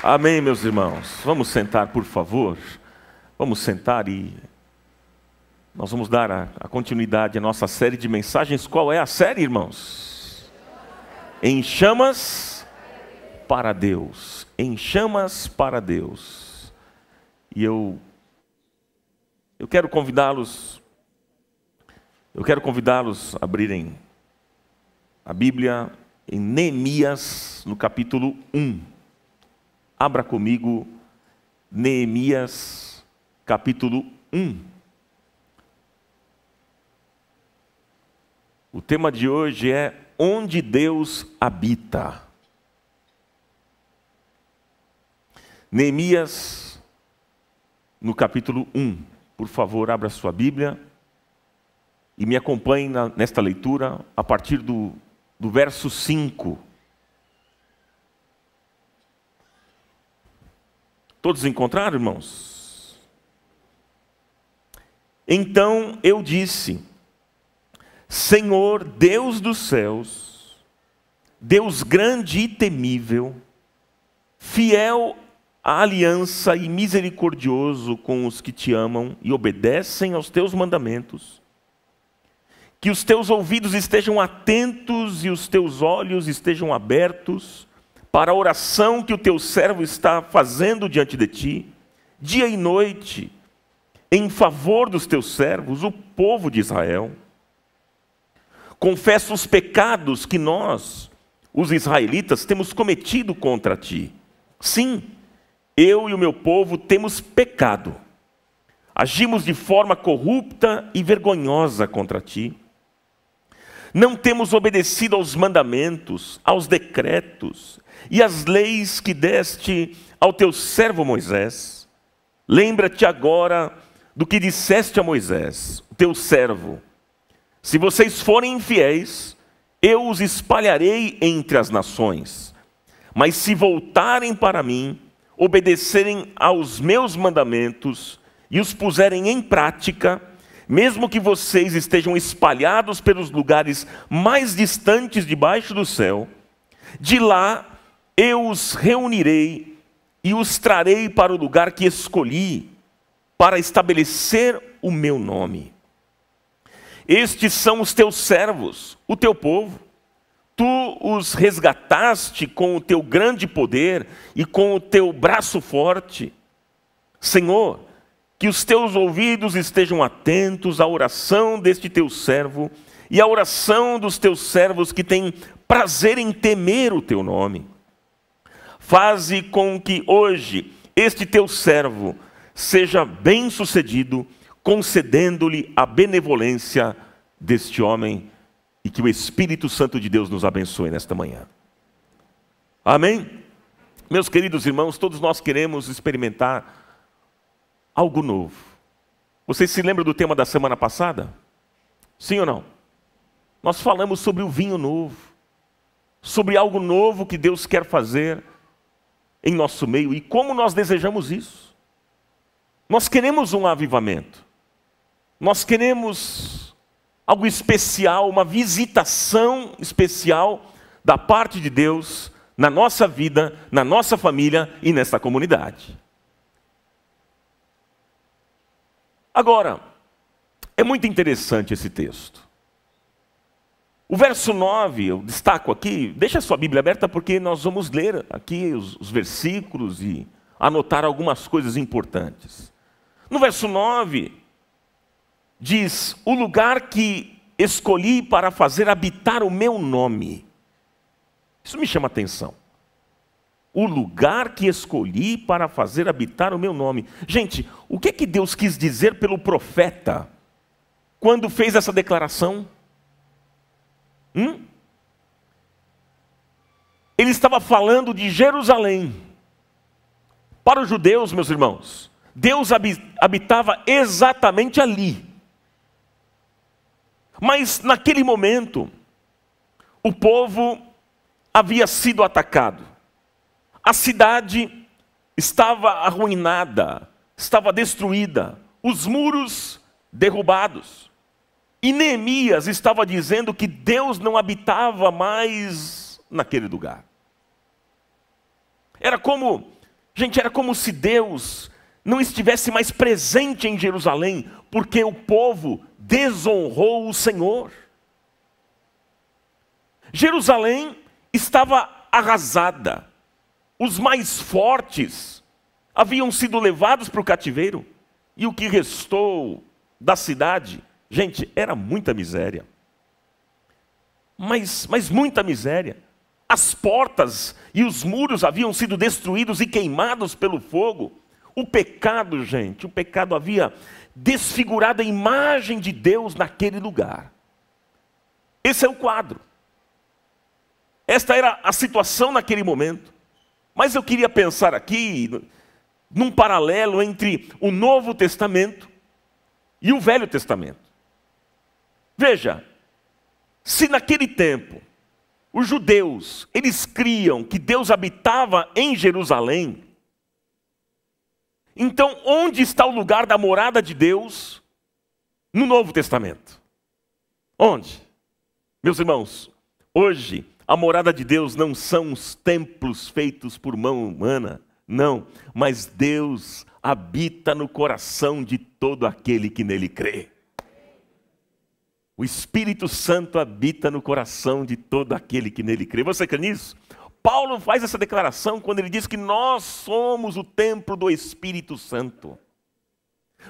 Amém, meus irmãos. Vamos sentar, por favor. Vamos sentar e nós vamos dar a continuidade à nossa série de mensagens. Qual é a série, irmãos? Em chamas para Deus. Em chamas para Deus. E eu quero convidá-los a abrirem a Bíblia em Neemias, no capítulo 1. Abra comigo Neemias, capítulo 1. O tema de hoje é onde Deus habita. Neemias, no capítulo 1. Por favor, abra sua Bíblia e me acompanhe nesta leitura a partir do verso 5. Todos encontraram, irmãos? Então eu disse: Senhor, Deus dos céus, Deus grande e temível, fiel à aliança e misericordioso com os que te amam e obedecem aos teus mandamentos, que os teus ouvidos estejam atentos e os teus olhos estejam abertos para a oração que o teu servo está fazendo diante de ti, dia e noite, em favor dos teus servos, o povo de Israel. Confesso os pecados que nós, os israelitas, temos cometido contra ti. Sim, eu e o meu povo temos pecado. Agimos de forma corrupta e vergonhosa contra ti. Não temos obedecido aos mandamentos, aos decretos e às leis que deste ao teu servo Moisés. Lembra-te agora do que disseste a Moisés, teu servo. Se vocês forem infiéis, eu os espalharei entre as nações. Mas se voltarem para mim, obedecerem aos meus mandamentos e os puserem em prática, mesmo que vocês estejam espalhados pelos lugares mais distantes debaixo do céu, de lá eu os reunirei e os trarei para o lugar que escolhi, para estabelecer o meu nome. Estes são os teus servos, o teu povo. Tu os resgataste com o teu grande poder e com o teu braço forte. Senhor, que os teus ouvidos estejam atentos à oração deste teu servo e à oração dos teus servos que têm prazer em temer o teu nome. Faze com que hoje este teu servo seja bem-sucedido, concedendo-lhe a benevolência deste homem, e que o Espírito Santo de Deus nos abençoe nesta manhã. Amém? Meus queridos irmãos, todos nós queremos experimentar algo novo. Vocês se lembram do tema da semana passada? Sim ou não? Nós falamos sobre o vinho novo, sobre algo novo que Deus quer fazer em nosso meio e como nós desejamos isso. Nós queremos um avivamento. Nós queremos algo especial, uma visitação especial da parte de Deus na nossa vida, na nossa família e nessa comunidade. Agora, é muito interessante esse texto. O verso 9, eu destaco aqui, deixa a sua Bíblia aberta porque nós vamos ler aqui os versículos e anotar algumas coisas importantes. No verso 9, diz: o lugar que escolhi para fazer habitar o meu nome. Isso me chama a atenção. O lugar que escolhi para fazer habitar o meu nome. Gente, o que Deus quis dizer pelo profeta quando fez essa declaração? Ele estava falando de Jerusalém. Para os judeus, meus irmãos, Deus habitava exatamente ali. Mas naquele momento, o povo havia sido atacado. A cidade estava arruinada, estava destruída, os muros derrubados. E Neemias estava dizendo que Deus não habitava mais naquele lugar. Era como Gente, era como se Deus não estivesse mais presente em Jerusalém, porque o povo desonrou o Senhor. Jerusalém estava arrasada. Os mais fortes haviam sido levados para o cativeiro. E o que restou da cidade, gente, era muita miséria. Mas muita miséria. As portas e os muros haviam sido destruídos e queimados pelo fogo. O pecado, gente, o pecado havia desfigurado a imagem de Deus naquele lugar. Esse é o quadro. Esta era a situação naquele momento. Mas eu queria pensar aqui num paralelo entre o Novo Testamento e o Velho Testamento. Veja, se naquele tempo os judeus, eles criam que Deus habitava em Jerusalém, então onde está o lugar da morada de Deus no Novo Testamento? Onde? Meus irmãos, hoje a morada de Deus não são os templos feitos por mão humana, não, mas Deus habita no coração de todo aquele que nele crê. O Espírito Santo habita no coração de todo aquele que nele crê. Você crê nisso? Paulo faz essa declaração quando ele diz que nós somos o templo do Espírito Santo.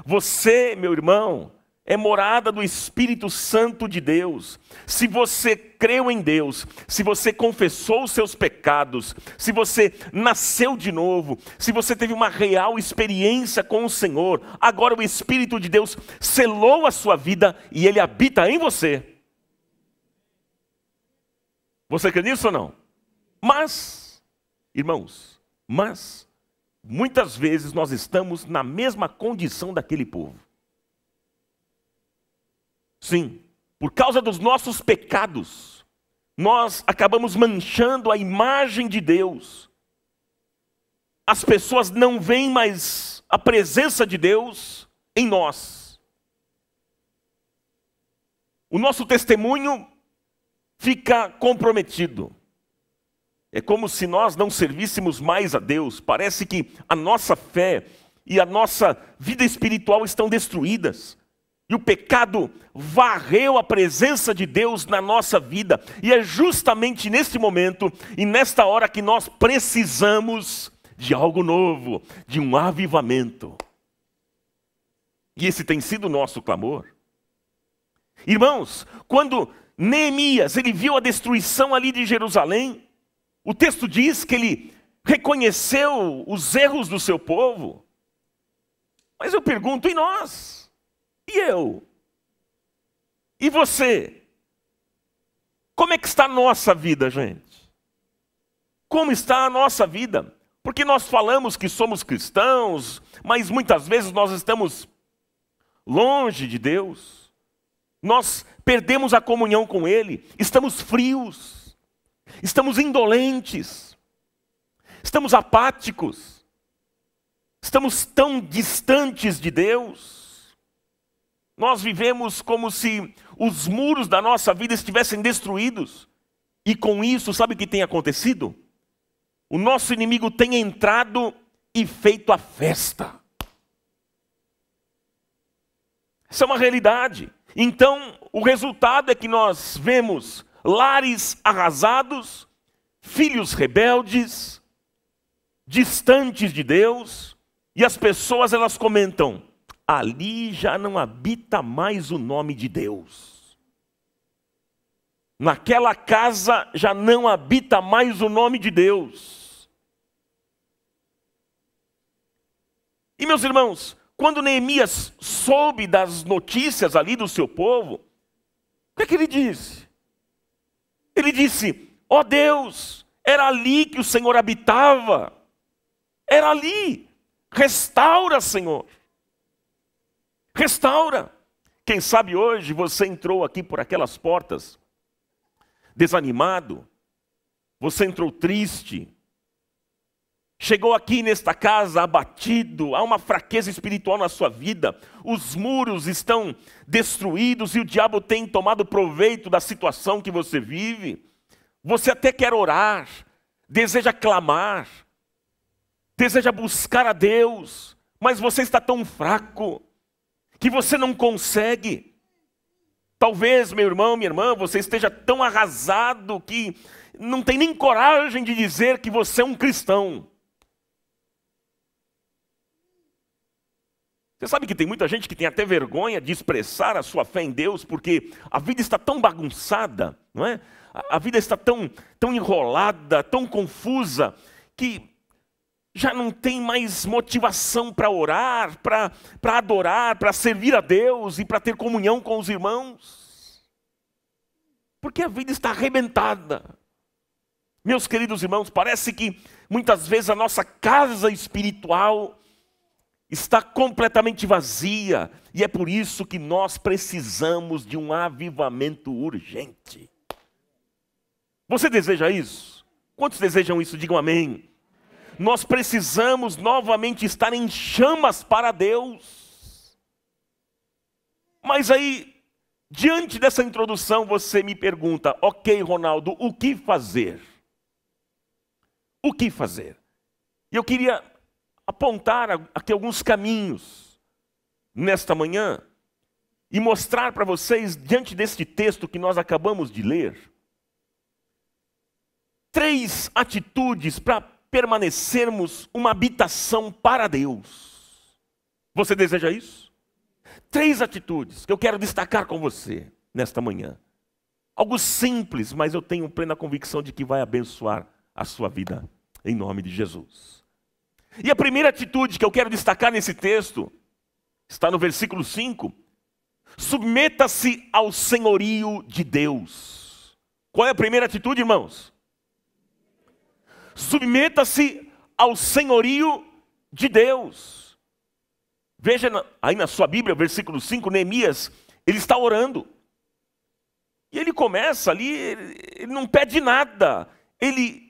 Você, meu irmão, é morada do Espírito Santo de Deus. Se você creu em Deus, se você confessou os seus pecados, se você nasceu de novo, se você teve uma real experiência com o Senhor, agora o Espírito de Deus selou a sua vida e Ele habita em você. Você crê nisso ou não? Mas, irmãos, muitas vezes nós estamos na mesma condição daquele povo. Sim, por causa dos nossos pecados, nós acabamos manchando a imagem de Deus. As pessoas não veem mais a presença de Deus em nós. O nosso testemunho fica comprometido. É como se nós não servíssemos mais a Deus. Parece que a nossa fé e a nossa vida espiritual estão destruídas. E o pecado varreu a presença de Deus na nossa vida. E é justamente neste momento e nesta hora que nós precisamos de algo novo, de um avivamento. E esse tem sido o nosso clamor. Irmãos, quando Neemias ele viu a destruição ali de Jerusalém, o texto diz que ele reconheceu os erros do seu povo. Mas eu pergunto, e nós? E eu? E você? Como é que está a nossa vida, gente? Como está a nossa vida? Porque nós falamos que somos cristãos, mas muitas vezes nós estamos longe de Deus. Nós perdemos a comunhão com Ele, estamos frios, estamos indolentes, estamos apáticos, estamos tão distantes de Deus. Nós vivemos como se os muros da nossa vida estivessem destruídos. E com isso, sabe o que tem acontecido? O nosso inimigo tem entrado e feito a festa. Isso é uma realidade. Então, o resultado é que nós vemos lares arrasados, filhos rebeldes, distantes de Deus, e as pessoas elas comentam: ali já não habita mais o nome de Deus. Naquela casa já não habita mais o nome de Deus. E meus irmãos, quando Neemias soube das notícias ali do seu povo, o que é que ele disse? Ele disse: ó Deus, era ali que o Senhor habitava. Era ali. Restaura, Senhor. Restaura. Quem sabe hoje você entrou aqui por aquelas portas desanimado, você entrou triste, chegou aqui nesta casa abatido, há uma fraqueza espiritual na sua vida, os muros estão destruídos e o diabo tem tomado proveito da situação que você vive. Você até quer orar, deseja clamar, deseja buscar a Deus, mas você está tão fraco que você não consegue. Talvez, meu irmão, minha irmã, você esteja tão arrasado que não tem nem coragem de dizer que você é um cristão. Você sabe que tem muita gente que tem até vergonha de expressar a sua fé em Deus, porque a vida está tão bagunçada, não é? A vida está tão enrolada, tão confusa, que já não tem mais motivação para orar, para adorar, para servir a Deus e para ter comunhão com os irmãos. Porque a vida está arrebentada. Meus queridos irmãos, parece que muitas vezes a nossa casa espiritual está completamente vazia, e é por isso que nós precisamos de um avivamento urgente. Você deseja isso? Quantos desejam isso? Digam amém. Nós precisamos novamente estar em chamas para Deus. Mas aí, diante dessa introdução, você me pergunta, ok, Ronaldo, o que fazer? O que fazer? E eu queria apontar aqui alguns caminhos nesta manhã e mostrar para vocês, diante deste texto que nós acabamos de ler, 3 atitudes para permanecermos uma habitação para Deus. Você deseja isso? 3 atitudes que eu quero destacar com você nesta manhã. Algo simples, mas eu tenho plena convicção de que vai abençoar a sua vida, em nome de Jesus. E a primeira atitude que eu quero destacar nesse texto, está no versículo 5. Submeta-se ao senhorio de Deus. Qual é a primeira atitude, irmãos? Submeta-se ao senhorio de Deus. Veja aí na sua Bíblia, versículo 5, Neemias, ele está orando. E ele começa ali, ele não pede nada. Ele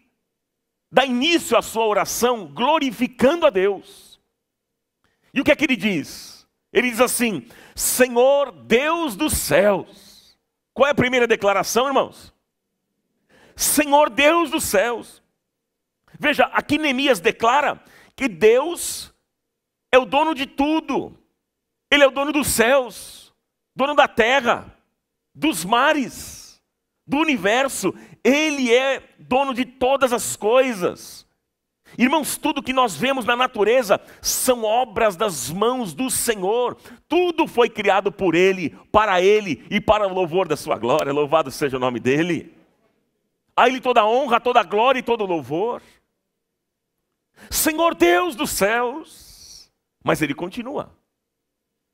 dá início à sua oração glorificando a Deus. E o que é que ele diz? Ele diz assim, Senhor Deus dos céus. Qual é a primeira declaração, irmãos? Senhor Deus dos céus. Veja, aqui Neemias declara que Deus é o dono de tudo. Ele é o dono dos céus, dono da terra, dos mares, do universo. Ele é dono de todas as coisas. Irmãos, tudo que nós vemos na natureza são obras das mãos do Senhor. Tudo foi criado por Ele e para o louvor da sua glória. Louvado seja o nome dEle. A Ele toda a honra, toda a glória e todo o louvor. Senhor Deus dos céus. Mas ele continua.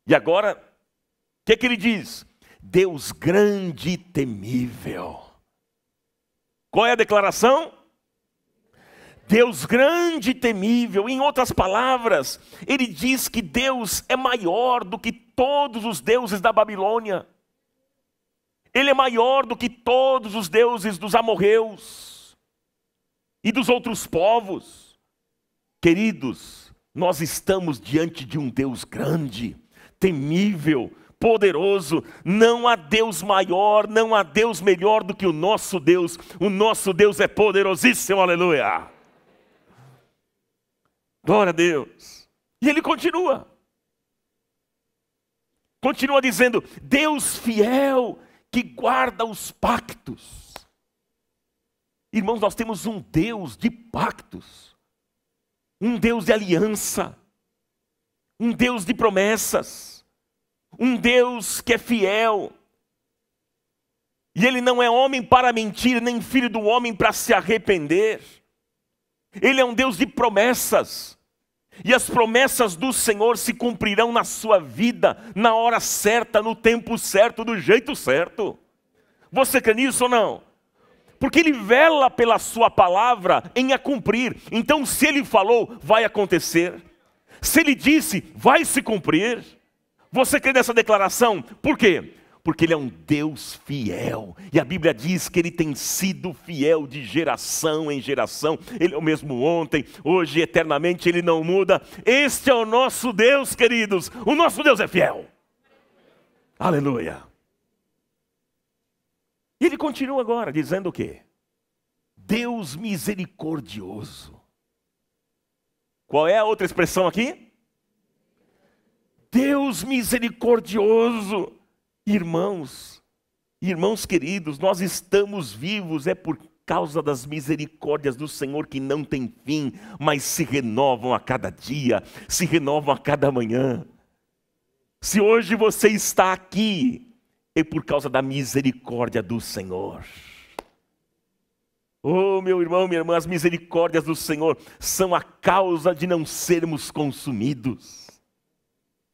E agora, o que é que ele diz? Deus grande e temível. Qual é a declaração? Deus grande e temível. Em outras palavras, ele diz que Deus é maior do que todos os deuses da Babilônia. Ele é maior do que todos os deuses dos amorreus e dos outros povos. Queridos, nós estamos diante de um Deus grande, temível, poderoso. Não há Deus maior, não há Deus melhor do que o nosso Deus. O nosso Deus é poderosíssimo, aleluia. Glória a Deus. E ele continua. Continua dizendo, Deus fiel, que guarda os pactos. Irmãos, nós temos um Deus de pactos. Um Deus de aliança. Um Deus de promessas. Um Deus que é fiel. E Ele não é homem para mentir, nem filho do homem para se arrepender. Ele é um Deus de promessas. E as promessas do Senhor se cumprirão na sua vida, na hora certa, no tempo certo, do jeito certo. Você crê nisso ou não? Porque Ele vela pela sua palavra em a cumprir. Então, se Ele falou, vai acontecer. Se Ele disse, vai se cumprir. Você crê nessa declaração? Por quê? Porque Ele é um Deus fiel. E a Bíblia diz que Ele tem sido fiel de geração em geração. Ele é o mesmo ontem, hoje e eternamente. Ele não muda. Este é o nosso Deus, queridos. O nosso Deus é fiel. Aleluia. E Ele continua agora dizendo o quê? Deus misericordioso. Qual é a outra expressão aqui? Deus misericordioso. Irmãos queridos, nós estamos vivos é por causa das misericórdias do Senhor que não tem fim, mas se renovam a cada dia, se renovam a cada manhã. Se hoje você está aqui, é por causa da misericórdia do Senhor. Oh, meu irmão, minha irmã, as misericórdias do Senhor são a causa de não sermos consumidos.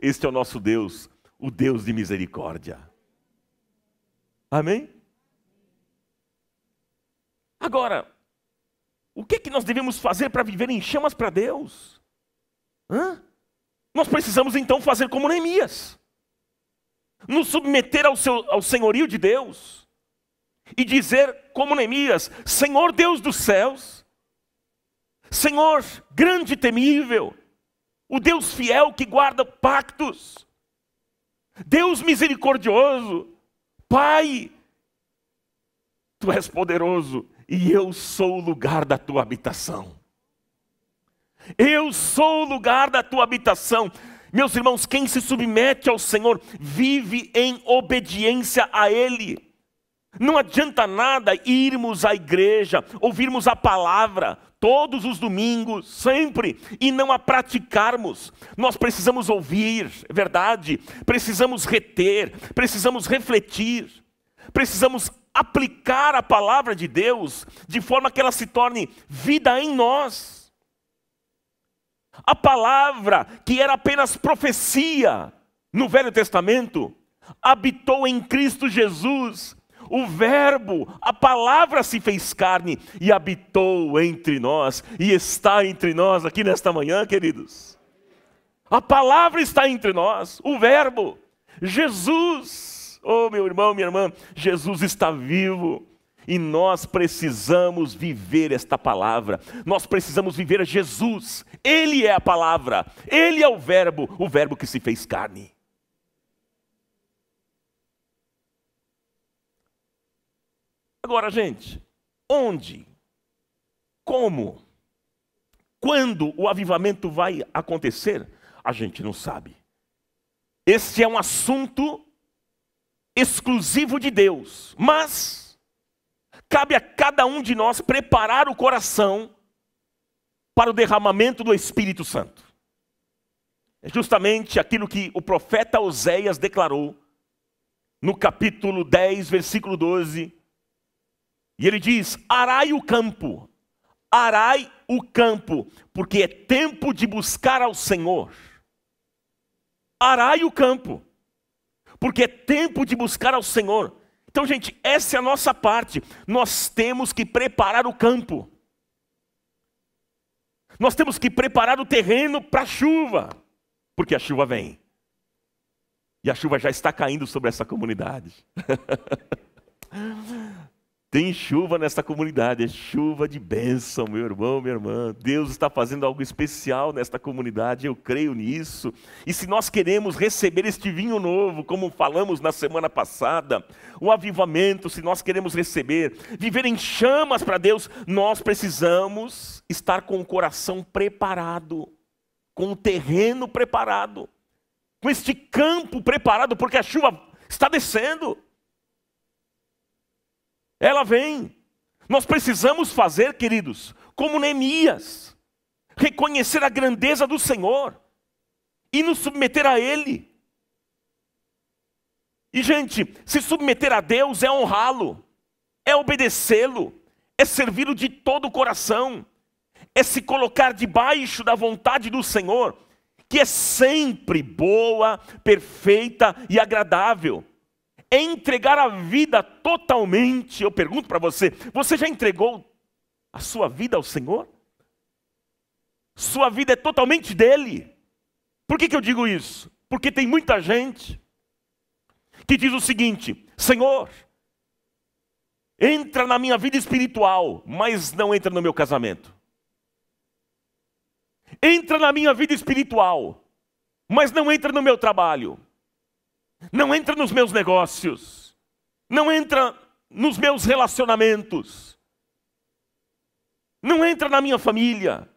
Este é o nosso Deus, o Deus de misericórdia. Amém? Agora, o que é que nós devemos fazer para viver em chamas para Deus? Nós precisamos então fazer como Neemias. Nos submeter ao senhorio de Deus. E dizer como Neemias: Senhor Deus dos céus, Senhor grande e temível, o Deus fiel que guarda pactos, Deus misericordioso, Pai, Tu és poderoso e eu sou o lugar da Tua habitação. Eu sou o lugar da Tua habitação. Meus irmãos, quem se submete ao Senhor vive em obediência a Ele. Não adianta nada irmos à igreja, ouvirmos a palavra todos os domingos, sempre, e não a praticarmos. Nós precisamos ouvir, é verdade, precisamos reter, precisamos refletir, precisamos aplicar a palavra de Deus de forma que ela se torne vida em nós. A palavra que era apenas profecia no Velho Testamento, habitou em Cristo Jesus. O verbo, a palavra se fez carne e habitou entre nós e está entre nós aqui nesta manhã, queridos. A palavra está entre nós, o verbo, Jesus. Oh, meu irmão, minha irmã, Jesus está vivo e nós precisamos viver esta palavra. Nós precisamos viver Jesus. Ele é a palavra, Ele é o verbo que se fez carne. Agora, gente, onde, como, quando o avivamento vai acontecer, a gente não sabe. Esse é um assunto exclusivo de Deus, mas cabe a cada um de nós preparar o coração para o derramamento do Espírito Santo. É justamente aquilo que o profeta Oséias declarou no capítulo 10, versículo 12. E ele diz: arai o campo, porque é tempo de buscar ao Senhor. Arai o campo, porque é tempo de buscar ao Senhor. Então, gente, essa é a nossa parte. Nós temos que preparar o campo. Nós temos que preparar o terreno para a chuva, porque a chuva vem. E a chuva já está caindo sobre essa comunidade. Tem chuva nessa comunidade, é chuva de bênção, meu irmão, minha irmã. Deus está fazendo algo especial nesta comunidade, eu creio nisso. E se nós queremos receber este vinho novo, como falamos na semana passada, o avivamento, se nós queremos receber, viver em chamas para Deus, nós precisamos estar com o coração preparado, com o terreno preparado, com este campo preparado, porque a chuva está descendo. Ela vem. Nós precisamos fazer, queridos, como Neemias, reconhecer a grandeza do Senhor e nos submeter a Ele. E, gente, se submeter a Deus é honrá-lo, é obedecê-lo, é servi-lo de todo o coração, é se colocar debaixo da vontade do Senhor, que é sempre boa, perfeita e agradável. É entregar a vida totalmente. Eu pergunto para você, você já entregou a sua vida ao Senhor? Sua vida é totalmente dele. Por que eu digo isso? Porque tem muita gente que diz o seguinte: Senhor, entra na minha vida espiritual, mas não entra no meu casamento. Entra na minha vida espiritual, mas não entra no meu trabalho. Não entra nos meus negócios, não entra nos meus relacionamentos, não entra na minha família,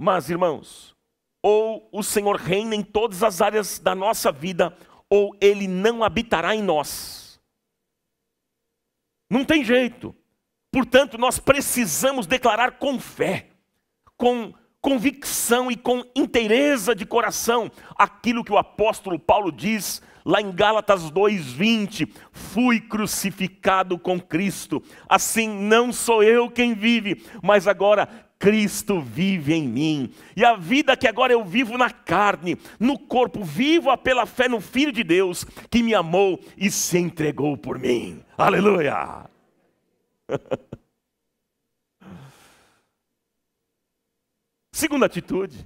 Mas, irmãos, ou o Senhor reina em todas as áreas da nossa vida, ou Ele não habitará em nós. Não tem jeito. Portanto, nós precisamos declarar com fé, com convicção e com inteireza de coração, aquilo que o apóstolo Paulo diz lá em Gálatas 2:20, fui crucificado com Cristo, assim não sou eu quem vive, mas agora Cristo vive em mim. E a vida que agora eu vivo na carne, no corpo, vivo-a pela fé no Filho de Deus, que me amou e se entregou por mim. Aleluia! Segunda atitude,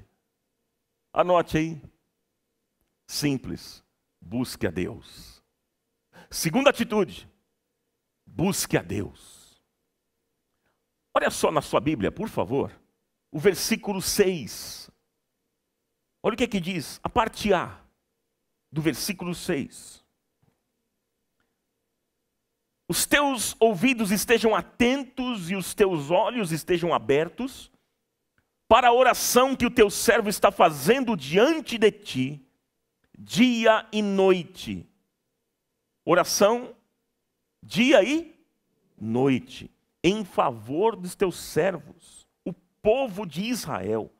anote aí, simples, busque a Deus. Segunda atitude, busque a Deus. Olha só na sua Bíblia, por favor, o versículo 6. Olha o que é que diz, a parte A do versículo 6. Os teus ouvidos estejam atentos e os teus olhos estejam abertos para a oração que o teu servo está fazendo diante de ti, dia e noite. Oração, dia e noite, em favor dos teus servos, o povo de Israel.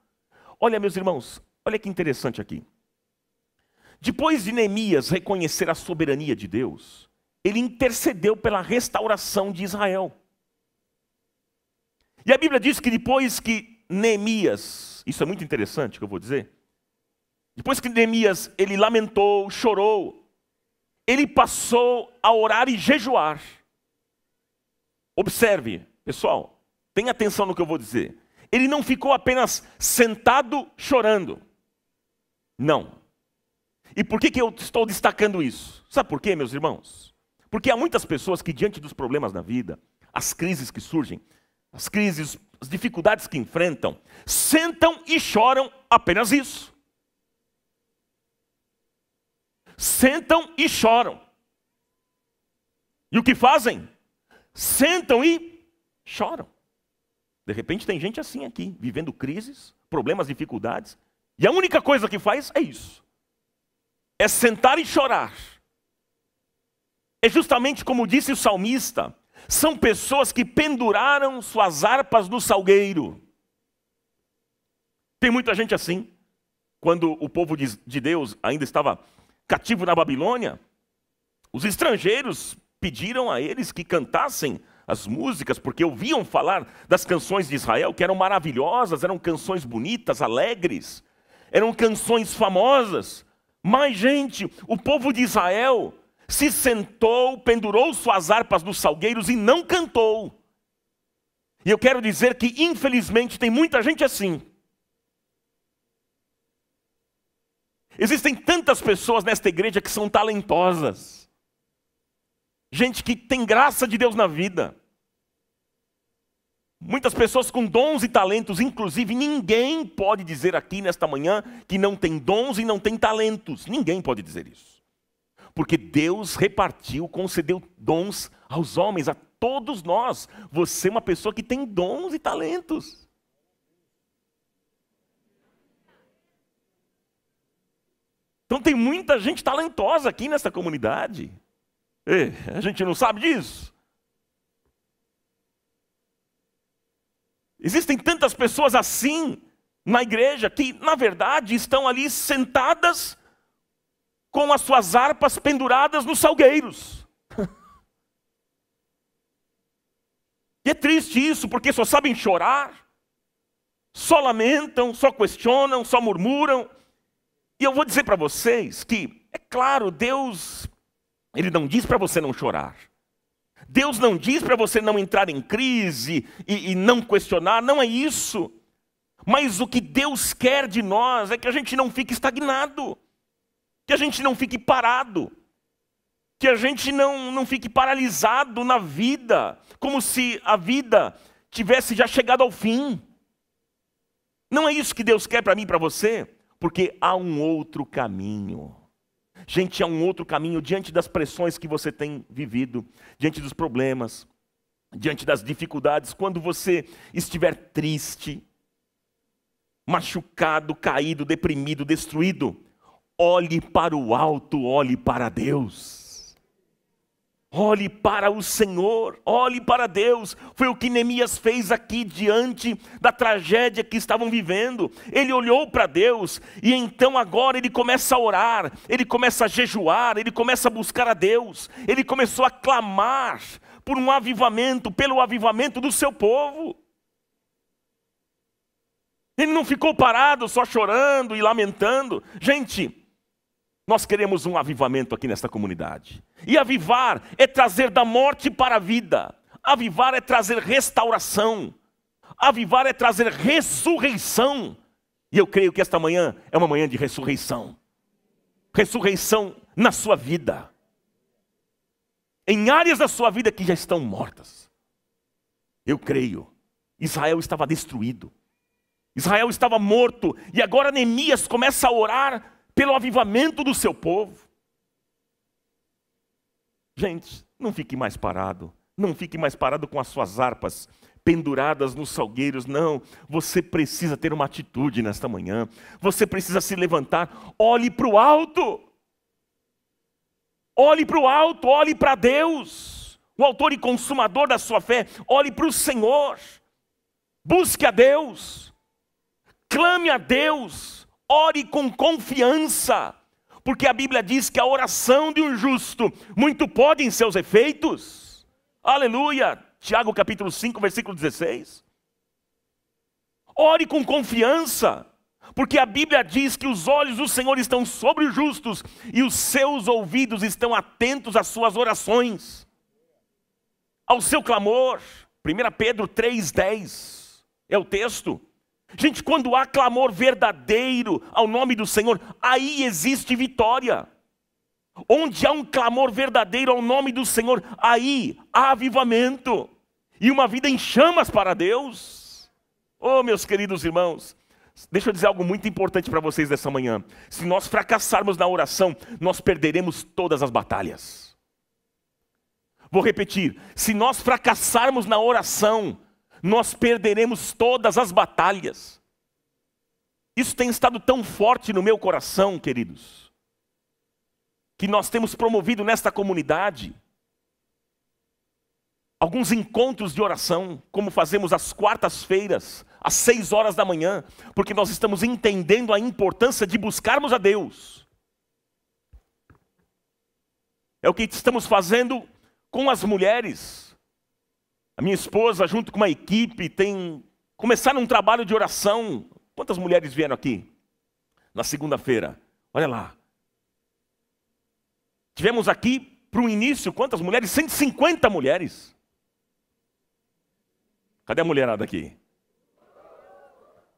Olha, meus irmãos, olha que interessante aqui. Depois de Neemias reconhecer a soberania de Deus, ele intercedeu pela restauração de Israel. E a Bíblia diz que depois que Neemias, isso é muito interessante que eu vou dizer, depois que Neemias, ele lamentou, chorou, ele passou a orar e jejuar. Observe, pessoal, tenha atenção no que eu vou dizer. Ele não ficou apenas sentado chorando. Não. E por que eu estou destacando isso? Sabe por quê, meus irmãos? Porque há muitas pessoas que diante dos problemas da vida, as crises que surgem, as crises, as dificuldades que enfrentam, sentam e choram apenas isso. Sentam e choram. E o que fazem? Sentam e choram. De repente tem gente assim aqui, vivendo crises, problemas, dificuldades, e a única coisa que faz é isso. É sentar e chorar. É justamente como disse o salmista, são pessoas que penduraram suas harpas no salgueiro. Tem muita gente assim. Quando o povo de Deus ainda estava cativo na Babilônia, os estrangeiros pediram a eles que cantassem as músicas, porque ouviam falar das canções de Israel, que eram maravilhosas, eram canções bonitas, alegres, eram canções famosas. Mas, gente, o povo de Israel se sentou, pendurou suas harpas nos salgueiros e não cantou. E eu quero dizer que, infelizmente, tem muita gente assim. Existem tantas pessoas nesta igreja que são talentosas. Gente que tem graça de Deus na vida. Muitas pessoas com dons e talentos, inclusive ninguém pode dizer aqui nesta manhã que não tem dons e não tem talentos. Ninguém pode dizer isso. Porque Deus repartiu, concedeu dons aos homens, a todos nós. Você é uma pessoa que tem dons e talentos. Então tem muita gente talentosa aqui nessa comunidade. A gente não sabe disso. Existem tantas pessoas assim na igreja que, na verdade, estão ali sentadas com as suas harpas penduradas nos salgueiros. E é triste isso, porque só sabem chorar, só lamentam, só questionam, só murmuram. E eu vou dizer para vocês que, é claro, Deus, Ele não diz para você não chorar. Deus não diz para você não entrar em crise e não questionar, não é isso. Mas o que Deus quer de nós é que a gente não fique estagnado, que a gente não fique parado, que a gente não fique paralisado na vida, como se a vida tivesse já chegado ao fim. Não é isso que Deus quer para mim e para você, porque há um outro caminho. Gente, há um outro caminho diante das pressões que você tem vivido, diante dos problemas, diante das dificuldades, quando você estiver triste, machucado, caído, deprimido, destruído, olhe para o alto, olhe para Deus. Olhe para o Senhor, olhe para Deus. Foi o que Neemias fez aqui diante da tragédia que estavam vivendo. Ele olhou para Deus e então agora ele começa a orar, ele começa a jejuar, ele começa a buscar a Deus. Ele começou a clamar por um avivamento, pelo avivamento do seu povo. Ele não ficou parado só chorando e lamentando. Gente, nós queremos um avivamento aqui nesta comunidade. E avivar é trazer da morte para a vida. Avivar é trazer restauração. Avivar é trazer ressurreição. E eu creio que esta manhã é uma manhã de ressurreição. Ressurreição na sua vida. Em áreas da sua vida que já estão mortas. Eu creio. Israel estava destruído. Israel estava morto. E agora Neemias começa a orar pelo avivamento do seu povo. Gente, não fique mais parado. Não fique mais parado com as suas harpas penduradas nos salgueiros. Não, você precisa ter uma atitude nesta manhã. Você precisa se levantar. Olhe para o alto. Olhe para o alto, olhe para Deus. O autor e consumador da sua fé. Olhe para o Senhor. Busque a Deus. Clame a Deus. Ore com confiança, porque a Bíblia diz que a oração de um justo muito pode em seus efeitos. Aleluia! Tiago capítulo 5, versículo 16. Ore com confiança, porque a Bíblia diz que os olhos do Senhor estão sobre os justos e os seus ouvidos estão atentos às suas orações, ao seu clamor. 1 Pedro 3,10 é o texto. Gente, quando há clamor verdadeiro ao nome do Senhor, aí existe vitória. Onde há um clamor verdadeiro ao nome do Senhor, aí há avivamento. E uma vida em chamas para Deus. Oh, meus queridos irmãos, deixa eu dizer algo muito importante para vocês dessa manhã. Se nós fracassarmos na oração, nós perderemos todas as batalhas. Vou repetir, se nós fracassarmos na oração, nós perderemos todas as batalhas. Isso tem estado tão forte no meu coração, queridos, que nós temos promovido nesta comunidade alguns encontros de oração, como fazemos às quartas-feiras, às 6 horas da manhã, porque nós estamos entendendo a importância de buscarmos a Deus. É o que estamos fazendo com as mulheres. A minha esposa, junto com uma equipe, começaram um trabalho de oração. Quantas mulheres vieram aqui na segunda-feira? Olha lá. Tivemos aqui, para o início, quantas mulheres? 150 mulheres. Cadê a mulherada aqui?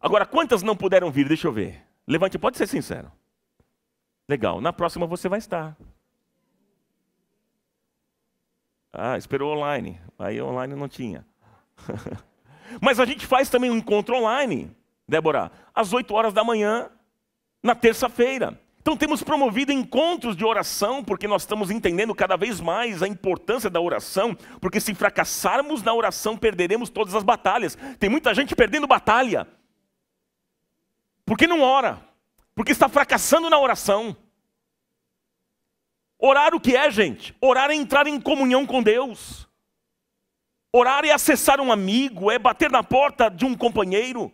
Agora, quantas não puderam vir? Deixa eu ver. Levante, pode ser sincero. Legal, na próxima você vai estar. Ah, esperou online. Aí online não tinha. Mas a gente faz também um encontro online, Débora, às 8 horas da manhã, na terça-feira. Então temos promovido encontros de oração, porque nós estamos entendendo cada vez mais a importância da oração, porque se fracassarmos na oração, perderemos todas as batalhas. Tem muita gente perdendo batalha. Porque não ora, porque está fracassando na oração. Orar o que é, gente? Orar é entrar em comunhão com Deus. Orar é acessar um amigo, é bater na porta de um companheiro.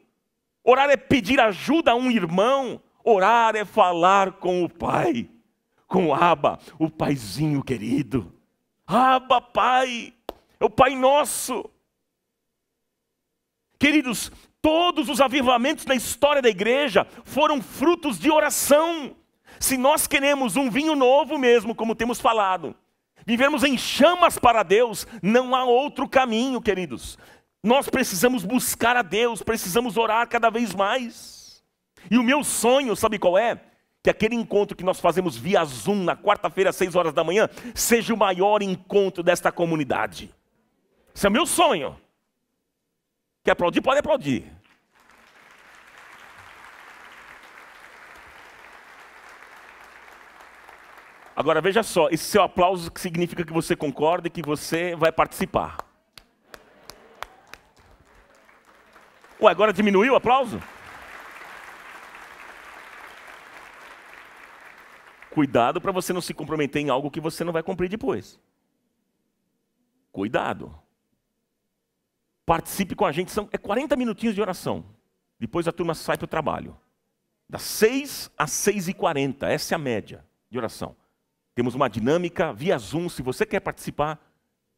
Orar é pedir ajuda a um irmão. Orar é falar com o Pai, com o Abba, o Paizinho querido. Abba, Pai, é o Pai nosso. Queridos, todos os avivamentos na história da igreja foram frutos de oração. Se nós queremos um vinho novo mesmo, como temos falado, vivermos em chamas para Deus, não há outro caminho, queridos. Nós precisamos buscar a Deus, precisamos orar cada vez mais. E o meu sonho, sabe qual é? Que aquele encontro que nós fazemos via Zoom, na quarta-feira, às 6 horas da manhã, seja o maior encontro desta comunidade. Esse é o meu sonho. Quer aplaudir? Pode aplaudir. Agora veja só, esse seu aplauso significa que você concorda e que você vai participar. Ué, agora diminuiu o aplauso? Cuidado para você não se comprometer em algo que você não vai cumprir depois. Cuidado. Participe com a gente, é 40 minutinhos de oração. Depois a turma sai para o trabalho. Das 6 às 6h40, essa é a média de oração. Temos uma dinâmica via Zoom, se você quer participar,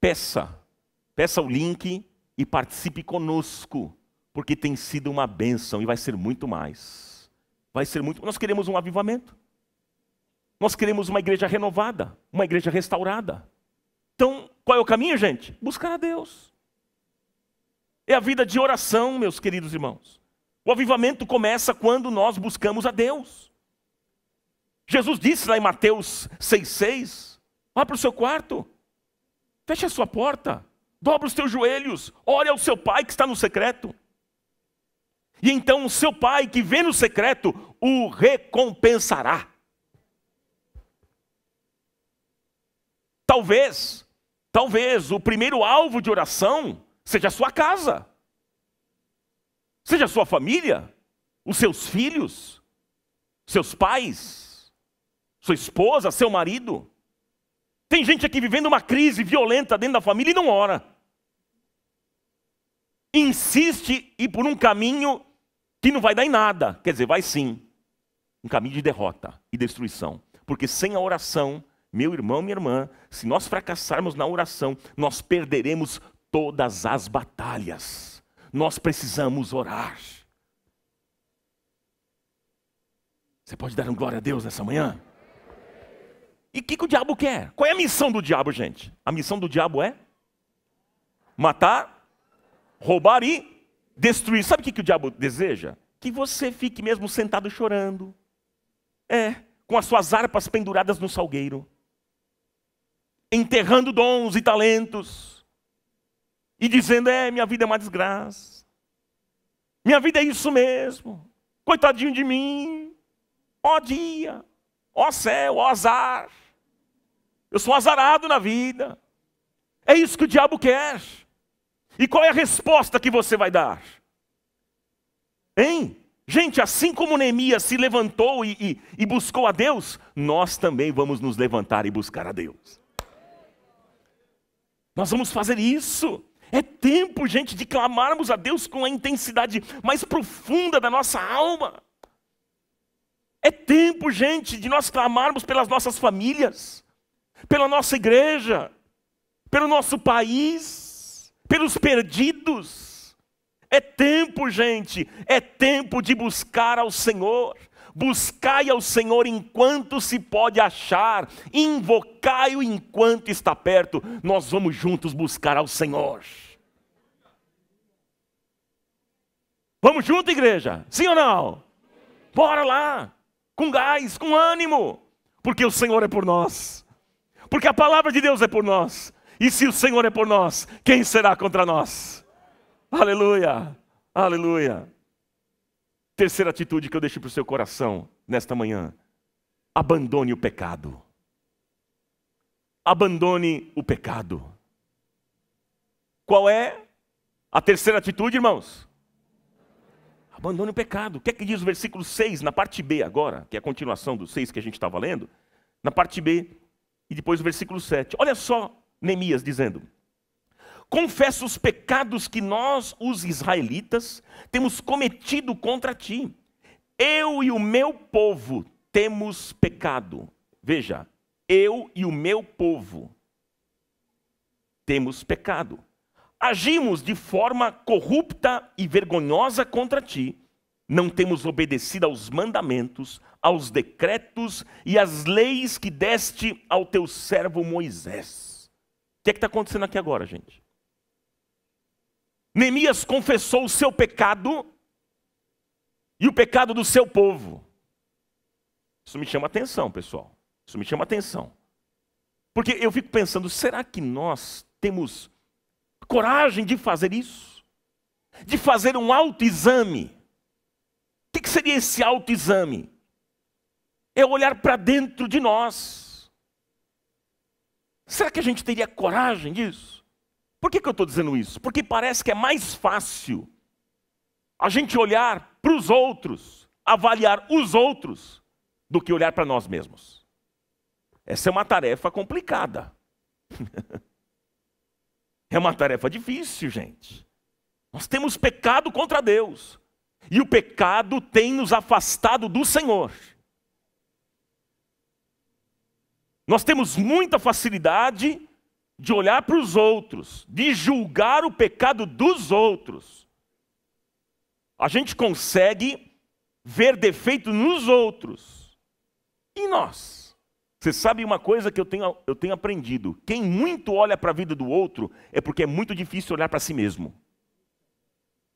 peça o link e participe conosco, porque tem sido uma bênção e vai ser muito mais. Nós queremos um avivamento. Nós queremos uma igreja renovada, uma igreja restaurada. Então, qual é o caminho, gente? Buscar a Deus. É a vida de oração, meus queridos irmãos. O avivamento começa quando nós buscamos a Deus. Jesus disse lá em Mateus 6,6, vá para o seu quarto, feche a sua porta, dobra os teus joelhos, ore ao seu pai que está no secreto. E então o seu pai que vê no secreto o recompensará. Talvez o primeiro alvo de oração seja a sua casa, seja a sua família, os seus filhos, seus pais, sua esposa, seu marido. Tem gente aqui vivendo uma crise violenta dentro da família e não ora. Insiste em ir por um caminho que não vai dar em nada. Quer dizer, vai sim. Um caminho de derrota e destruição. Porque sem a oração, meu irmão, minha irmã, se nós fracassarmos na oração, nós perderemos todas as batalhas. Nós precisamos orar. Você pode dar um glória a Deus nessa manhã? E o que o diabo quer? Qual é a missão do diabo, gente? A missão do diabo é matar, roubar e destruir. Sabe o que o diabo deseja? Que você fique mesmo sentado chorando. Com as suas harpas penduradas no salgueiro. Enterrando dons e talentos. E dizendo, minha vida é uma desgraça. Minha vida é isso mesmo. Coitadinho de mim. Ó dia, ó céu, ó azar. Eu sou azarado na vida. É isso que o diabo quer. E qual é a resposta que você vai dar? Hein? Gente, assim como Neemias se levantou e buscou a Deus, nós também vamos nos levantar e buscar a Deus. Nós vamos fazer isso. É tempo, gente, de clamarmos a Deus com a intensidade mais profunda da nossa alma. É tempo, gente, de nós clamarmos pelas nossas famílias, pela nossa igreja, pelo nosso país, pelos perdidos. É tempo, gente, é tempo de buscar ao Senhor. Buscai ao Senhor enquanto se pode achar, invocai-o enquanto está perto. Nós vamos juntos buscar ao Senhor. Vamos junto, igreja? Sim ou não? Bora lá, com gás, com ânimo, porque o Senhor é por nós. Porque a palavra de Deus é por nós. E se o Senhor é por nós, quem será contra nós? Aleluia, aleluia. Terceira atitude que eu deixo para o seu coração nesta manhã. Abandone o pecado. Abandone o pecado. Qual é a terceira atitude, irmãos? Abandone o pecado. O que é que diz o versículo 6, na parte B agora, que é a continuação do 6 que a gente estava lendo? Na parte B, e depois o versículo 7. Olha só Neemias dizendo: confesso os pecados que nós, os israelitas, temos cometido contra ti. Eu e o meu povo temos pecado. Veja, eu e o meu povo temos pecado. Agimos de forma corrupta e vergonhosa contra ti. Não temos obedecido aos mandamentos, aos decretos e às leis que deste ao teu servo Moisés. O que é que está acontecendo aqui agora, gente? Neemias confessou o seu pecado e o pecado do seu povo. Isso me chama atenção, pessoal. Isso me chama atenção. Porque eu fico pensando, será que nós temos coragem de fazer isso? De fazer um autoexame? O que seria esse autoexame? É olhar para dentro de nós. Será que a gente teria coragem disso? Por que eu estou dizendo isso? Porque parece que é mais fácil a gente olhar para os outros, avaliar os outros, do que olhar para nós mesmos. Essa é uma tarefa complicada. É uma tarefa difícil, gente. Nós temos pecado contra Deus. E o pecado tem nos afastado do Senhor. Nós temos muita facilidade de olhar para os outros, de julgar o pecado dos outros. A gente consegue ver defeito nos outros. E nós? Você sabe uma coisa que eu tenho aprendido? Quem muito olha para a vida do outro é porque é muito difícil olhar para si mesmo.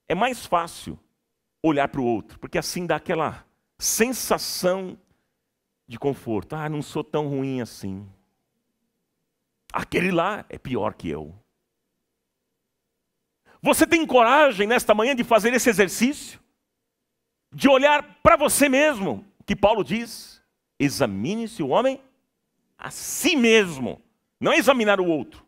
É mais fácil olhar para o outro, porque assim dá aquela sensação de conforto. Ah, não sou tão ruim assim. Aquele lá é pior que eu. Você tem coragem nesta manhã de fazer esse exercício? De olhar para você mesmo, que Paulo diz, examine-se o homem a si mesmo, não examinar o outro.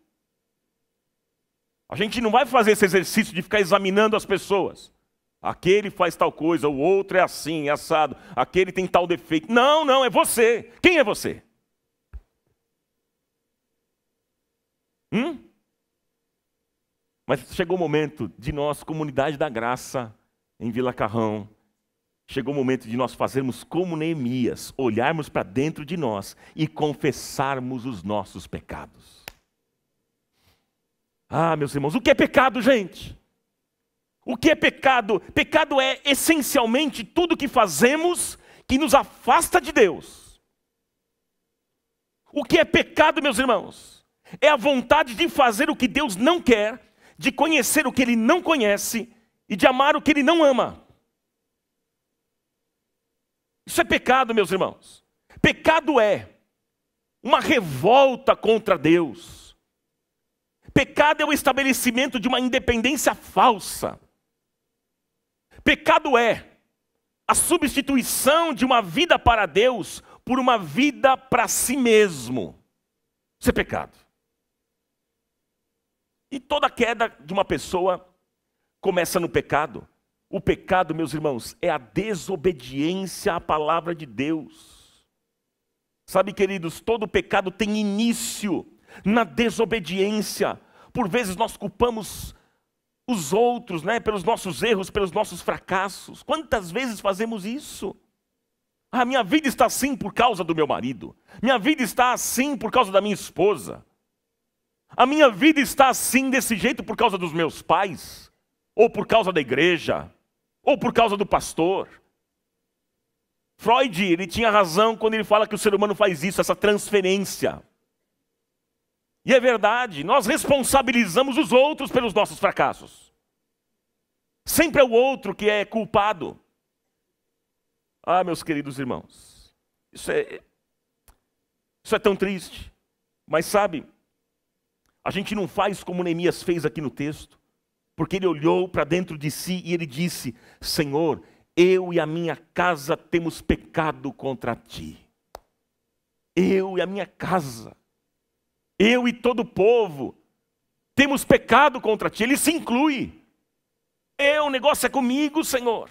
A gente não vai fazer esse exercício de ficar examinando as pessoas. Aquele faz tal coisa, o outro é assim, é assado, aquele tem tal defeito. Não, não, é você. Quem é você? Mas chegou o momento de nós, comunidade da graça, em Vila Carrão, chegou o momento de nós fazermos como Neemias, olharmos para dentro de nós e confessarmos os nossos pecados. Ah, meus irmãos, o que é pecado, gente? O que é pecado? Pecado é essencialmente tudo que fazemos que nos afasta de Deus. O que é pecado, meus irmãos? É a vontade de fazer o que Deus não quer, de conhecer o que Ele não conhece e de amar o que Ele não ama. Isso é pecado, meus irmãos. Pecado é uma revolta contra Deus. Pecado é o estabelecimento de uma independência falsa. Pecado é a substituição de uma vida para Deus por uma vida para si mesmo. Isso é pecado. E toda queda de uma pessoa começa no pecado. O pecado, meus irmãos, é a desobediência à palavra de Deus. Sabe, queridos, todo pecado tem início na desobediência. Por vezes nós culpamos os outros, né, pelos nossos erros, pelos nossos fracassos. Quantas vezes fazemos isso? Ah, minha vida está assim por causa do meu marido. Minha vida está assim por causa da minha esposa. A minha vida está assim, desse jeito, por causa dos meus pais. Ou por causa da igreja. Ou por causa do pastor. Freud, ele tinha razão quando ele fala que o ser humano faz isso, essa transferência. E é verdade, nós responsabilizamos os outros pelos nossos fracassos. Sempre é o outro que é culpado. Ah, meus queridos irmãos, isso é tão triste. Mas sabe, a gente não faz como Neemias fez aqui no texto, porque ele olhou para dentro de si e ele disse: Senhor, eu e a minha casa temos pecado contra ti. Eu e a minha casa. Eu e todo o povo temos pecado contra ti. Ele se inclui. O negócio é comigo, Senhor.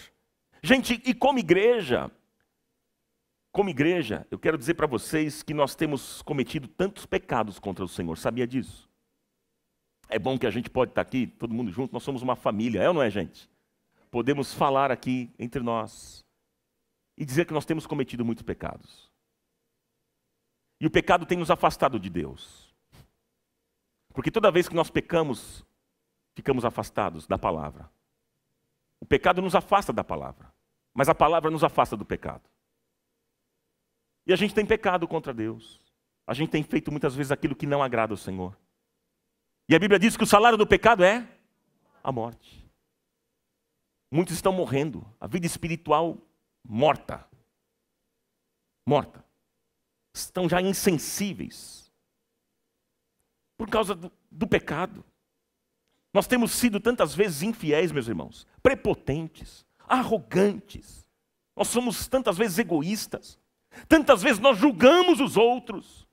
Gente, e como igreja, eu quero dizer para vocês que nós temos cometido tantos pecados contra o Senhor. Sabia disso? É bom que a gente pode estar aqui, todo mundo junto, nós somos uma família, é ou não é, gente? Podemos falar aqui entre nós e dizer que nós temos cometido muitos pecados. E o pecado tem nos afastado de Deus. Porque toda vez que nós pecamos, ficamos afastados da palavra. O pecado nos afasta da palavra, mas a palavra nos afasta do pecado. E a gente tem pecado contra Deus. A gente tem feito muitas vezes aquilo que não agrada ao Senhor. E a Bíblia diz que o salário do pecado é a morte. Muitos estão morrendo, a vida espiritual morta. Morta. Estão já insensíveis. Por causa do pecado. Nós temos sido tantas vezes infiéis, meus irmãos, prepotentes, arrogantes. Nós somos tantas vezes egoístas. Tantas vezes nós julgamos os outros.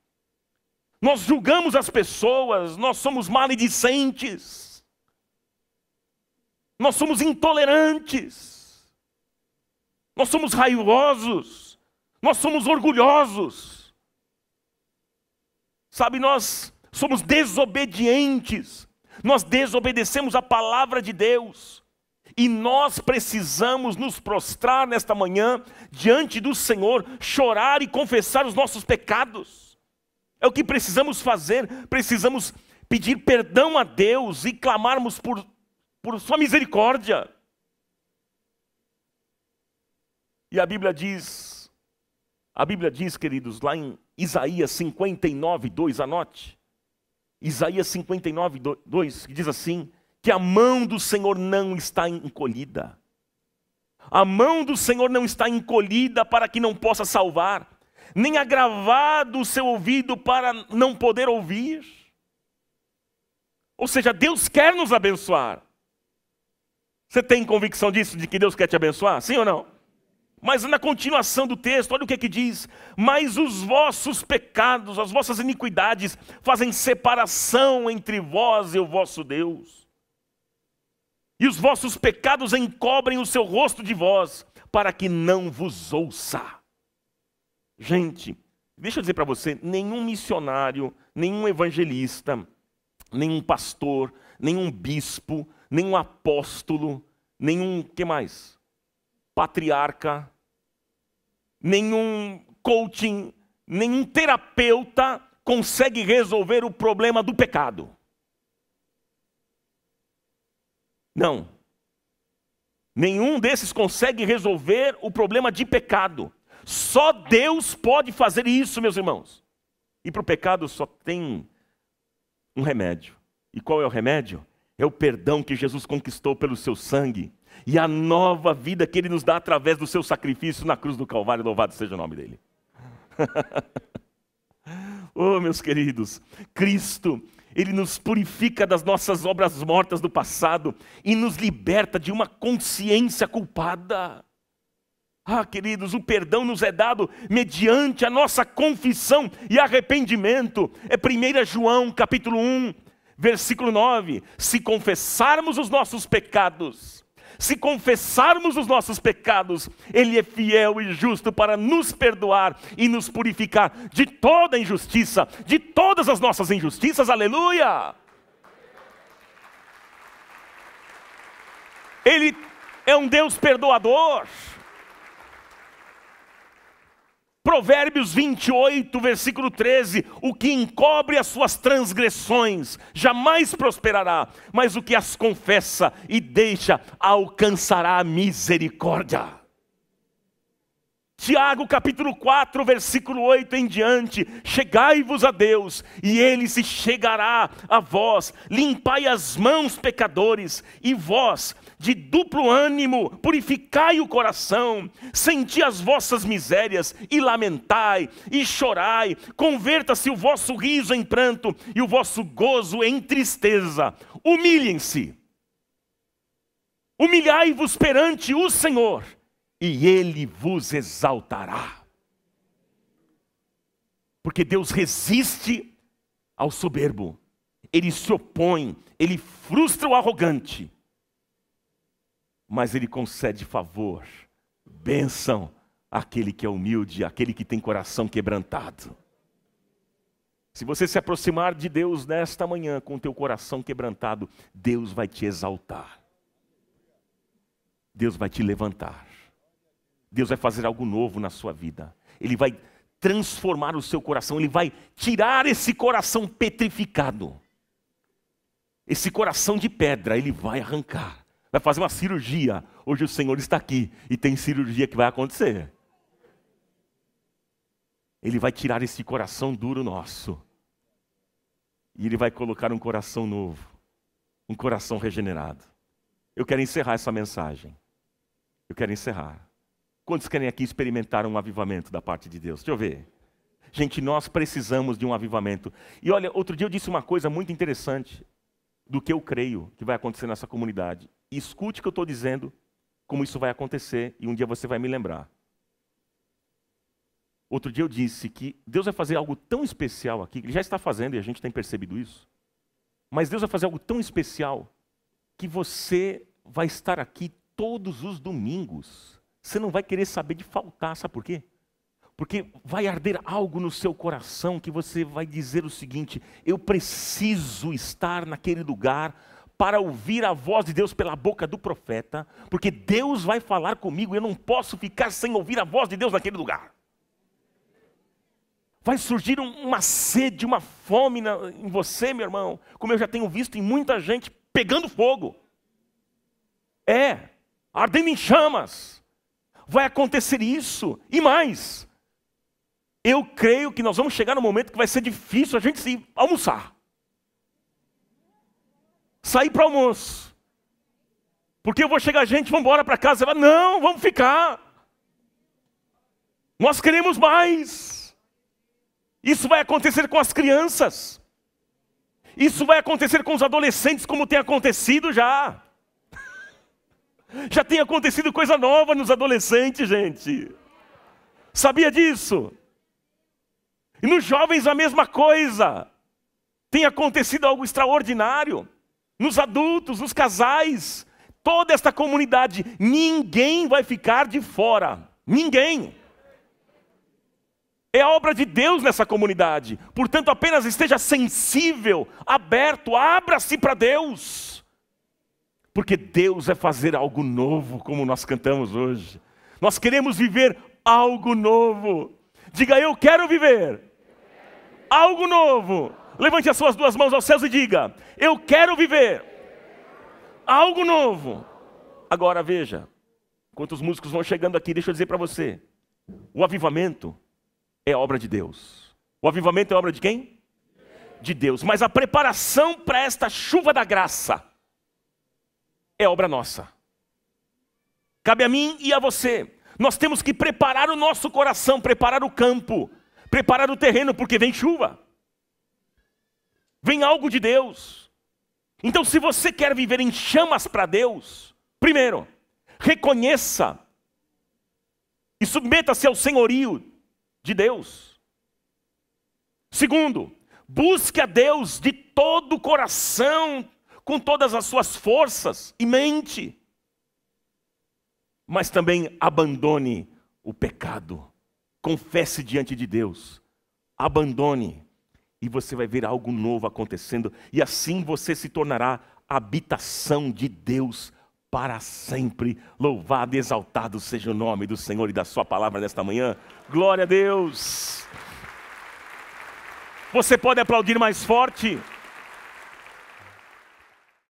Nós julgamos as pessoas, nós somos maledicentes. Nós somos intolerantes. Nós somos raivosos. Nós somos orgulhosos. Sabe, nós somos desobedientes. Nós desobedecemos a palavra de Deus. E nós precisamos nos prostrar nesta manhã diante do Senhor, chorar e confessar os nossos pecados. É o que precisamos fazer. Precisamos pedir perdão a Deus e clamarmos por sua misericórdia. E a Bíblia diz, queridos, lá em Isaías 59, 2, anote. Isaías 59, 2, que diz assim, que a mão do Senhor não está encolhida. A mão do Senhor não está encolhida para que não possa salvar, nem agravado o seu ouvido para não poder ouvir. Ou seja, Deus quer nos abençoar. Você tem convicção disso, de que Deus quer te abençoar? Sim ou não? Mas na continuação do texto, olha o que diz. Mas os vossos pecados, as vossas iniquidades, fazem separação entre vós e o vosso Deus. E os vossos pecados encobrem o seu rosto de vós, para que não vos ouça. Gente, deixa eu dizer para você, nenhum missionário, nenhum evangelista, nenhum pastor, nenhum bispo, nenhum apóstolo, nenhum, que mais? Patriarca, nenhum coaching, nenhum terapeuta consegue resolver o problema do pecado. Não. Nenhum desses consegue resolver o problema de pecado. Só Deus pode fazer isso, meus irmãos. E para o pecado só tem um remédio. E qual é o remédio? É o perdão que Jesus conquistou pelo seu sangue. E a nova vida que Ele nos dá através do seu sacrifício na cruz do Calvário. Louvado seja o nome dEle. Oh, meus queridos, Cristo, Ele nos purifica das nossas obras mortas do passado e nos liberta de uma consciência culpada. Ah, queridos, o perdão nos é dado mediante a nossa confissão e arrependimento. É 1 João capítulo 1, versículo 9. Se confessarmos os nossos pecados, Ele é fiel e justo para nos perdoar e nos purificar de toda injustiça, de todas as nossas injustiças, aleluia! Ele é um Deus perdoador. Provérbios 28, versículo 13, o que encobre as suas transgressões jamais prosperará, mas o que as confessa e deixa alcançará a misericórdia. Tiago capítulo 4, versículo 8 em diante, chegai-vos a Deus, e Ele se chegará a vós, limpai as mãos pecadores, e vós, de duplo ânimo, purificai o coração, senti as vossas misérias, e lamentai, e chorai, converta-se o vosso riso em pranto, e o vosso gozo em tristeza, humilhem-se, humilhai-vos perante o Senhor, e Ele vos exaltará. Porque Deus resiste ao soberbo, Ele se opõe, Ele frustra o arrogante, mas Ele concede favor, bênção àquele que é humilde, àquele que tem coração quebrantado. Se você se aproximar de Deus nesta manhã com o teu coração quebrantado, Deus vai te exaltar. Deus vai te levantar. Deus vai fazer algo novo na sua vida. Ele vai transformar o seu coração, Ele vai tirar esse coração petrificado. Esse coração de pedra, Ele vai arrancar. Vai fazer uma cirurgia. Hoje o Senhor está aqui e tem cirurgia que vai acontecer. Ele vai tirar esse coração duro nosso. E Ele vai colocar um coração novo. Um coração regenerado. Eu quero encerrar essa mensagem. Eu quero encerrar. Quantos querem aqui experimentar um avivamento da parte de Deus? Deixa eu ver. Gente, nós precisamos de um avivamento. E olha, outro dia eu disse uma coisa muito interessante do que eu creio que vai acontecer nessa comunidade. E escute o que eu estou dizendo, como isso vai acontecer, e um dia você vai me lembrar. Outro dia eu disse que Deus vai fazer algo tão especial aqui, Ele já está fazendo e a gente tem percebido isso. Mas Deus vai fazer algo tão especial que você vai estar aqui todos os domingos. Você não vai querer saber de faltar, sabe por quê? Porque vai arder algo no seu coração que você vai dizer o seguinte: eu preciso estar naquele lugar para ouvir a voz de Deus pela boca do profeta, porque Deus vai falar comigo e eu não posso ficar sem ouvir a voz de Deus naquele lugar. Vai surgir uma sede, uma fome em você, meu irmão, como eu já tenho visto em muita gente pegando fogo. Ardendo em chamas. Vai acontecer isso e mais. Eu creio que nós vamos chegar no momento que vai ser difícil a gente se almoçar. Sair para almoço. Porque eu vou chegar gente, vamos embora para casa. Você vai, não, vamos ficar. Nós queremos mais. Isso vai acontecer com as crianças. Isso vai acontecer com os adolescentes, como tem acontecido já. Já tem acontecido coisa nova nos adolescentes, gente. Sabia disso? E nos jovens a mesma coisa. Tem acontecido algo extraordinário. Nos adultos, nos casais. Toda esta comunidade. Ninguém vai ficar de fora. Ninguém. É a obra de Deus nessa comunidade. Portanto, apenas esteja sensível, aberto, abra-se para Deus. Porque Deus vai fazer algo novo, como nós cantamos hoje. Nós queremos viver algo novo. Diga, eu quero viver algo novo. Levante as suas duas mãos aos céus e diga, eu quero viver algo novo. Agora veja, enquanto os músicos vão chegando aqui, deixa eu dizer para você. O avivamento é obra de Deus. O avivamento é obra de quem? De Deus. Mas a preparação para esta chuva da graça é obra nossa. Cabe a mim e a você. Nós temos que preparar o nosso coração, preparar o campo, preparar o terreno, porque vem chuva. Vem algo de Deus. Então, se você quer viver em chamas para Deus, primeiro, reconheça e submeta-se ao senhorio de Deus. Segundo, busque a Deus de todo o coração, com todas as suas forças e mente. Mas também abandone o pecado. Confesse diante de Deus. Abandone. E você vai ver algo novo acontecendo. E assim você se tornará habitação de Deus para sempre. Louvado e exaltado seja o nome do Senhor e da sua palavra nesta manhã. Glória a Deus. Você pode aplaudir mais forte?